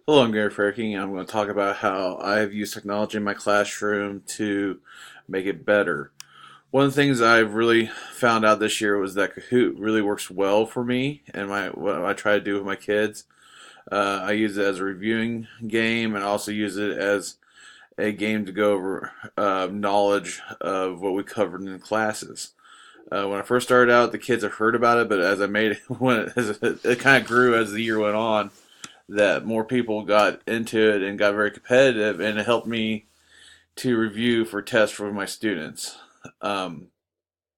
Hello, I'm Gary Frerking. I'm going to talk about how I've used technology in my classroom to make it better. One of the things I've really found out this year was that Kahoot really works well for me and what I try to do with my kids. I use it as a reviewing game and also use it as a game to go over knowledge of what we covered in classes. When I first started out, the kids have heard about it, but as I made it, it kind of grew as the year went on, that more people got into it and got very competitive, and it helped me to review for tests for my students. Um,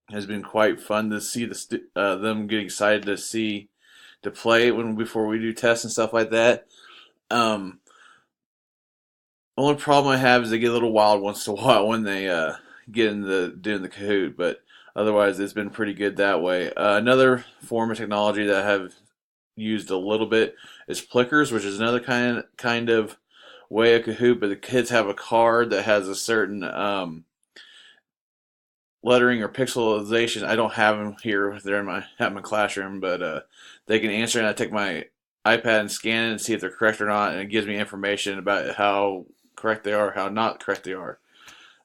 it has been quite fun to see them getting excited to play when before we do tests and stuff like that. Um, Only problem I have is they get a little wild once in a while when they get into doing the Kahoot, but otherwise it's been pretty good that way. Another form of technology that I have used a little bit is Plickers, which is another kind of way of Kahoot, but the kids have a card that has a certain lettering or pixelization. I don't have them here; they're in my classroom, but they can answer, and I take my iPad and scan it and see if they're correct or not, and it gives me information about how correct they are, how not correct they are.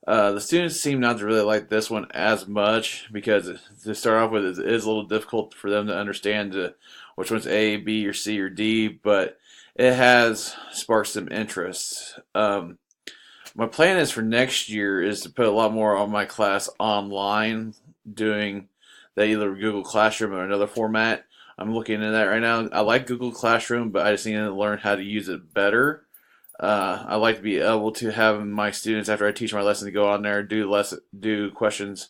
The students seem not to really like this one as much because to start off with, it is a little difficult for them to understand which one's A, B, or C, or D, but it has sparked some interest. My plan is for next year is to put a lot more of my class online, doing that either Google Classroom or another format. I'm looking into that right now. I like Google Classroom, but I just need to learn how to use it better. I like to be able to have my students, after I teach my lesson, to go on there, do questions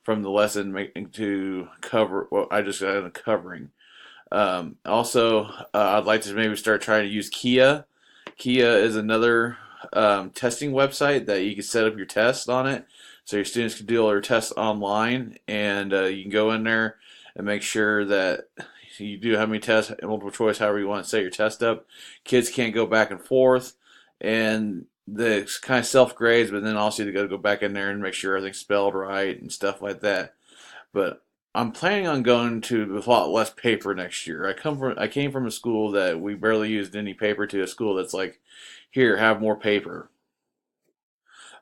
from the lesson, making to cover what I just got covering. Also, I'd like to maybe start trying to use Kia. Kia is another testing website that you can set up your tests on it, so your students can do all their tests online, and you can go in there and make sure that you do how many tests, multiple choice, however you want to set your test up. Kids can't go back and forth, and the kind of self grades, but then also you got to go back in there and make sure everything's spelled right and stuff like that. But I'm planning on going to a lot less paper next year. I came from a school that we barely used any paper to a school that's like, here, have more paper.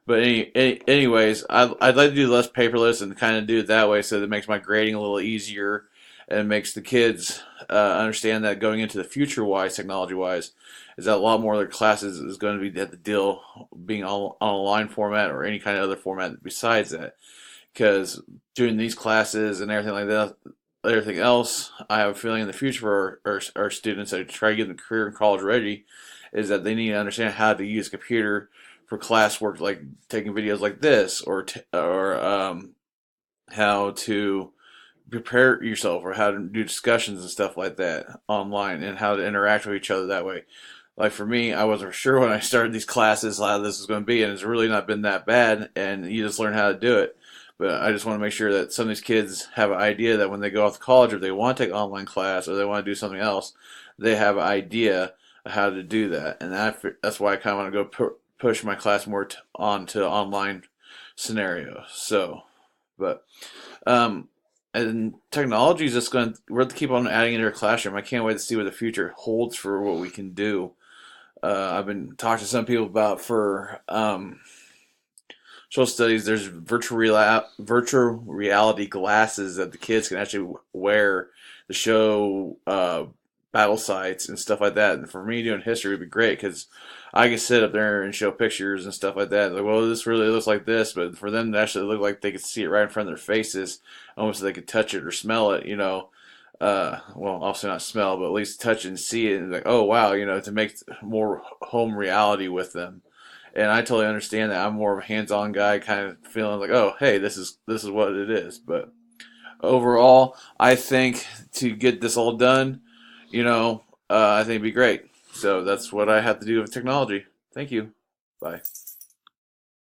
But anyways, I'd like to do less paperless and kind of do it that way, so that makes my grading a little easier and makes the kids understand that going into the future wise, technology wise, is that a lot more of their classes is going to be at the deal being on a line format or any kind of other format besides that. Because doing these classes and everything like that, everything else, I have a feeling in the future for our students that try to get them career and college ready, is that they need to understand how to use a computer for classwork, like taking videos like this, or how to prepare yourself, or how to do discussions and stuff like that online, and how to interact with each other that way. Like for me, I wasn't sure when I started these classes how this was going to be, and it's really not been that bad, and you just learn how to do it. But I just want to make sure that some of these kids have an idea that when they go off to college, if they want to take online class or they want to do something else, they have an idea of how to do that. And that's why I kind of want to go push my class more onto online scenarios. So, but and technology is just going to, we're going to keep on adding into our classroom. I can't wait to see what the future holds for what we can do. I've been talking to some people about for social studies. There's virtual reality glasses that the kids can actually wear to show battle sites and stuff like that. And for me, doing history would be great because I can sit up there and show pictures and stuff like that. Like, well, this really looks like this, but for them to actually look like they could see it right in front of their faces, almost so they could touch it or smell it, well, obviously not smell, but at least touch and see it, and like, oh wow, to make more home reality with them. And I totally understand that. I'm more of a hands-on guy, kind of feeling like, oh, hey, this is what it is. But overall, I think to get this all done, I think it'd be great. So that's what I have to do with technology. Thank you. Bye.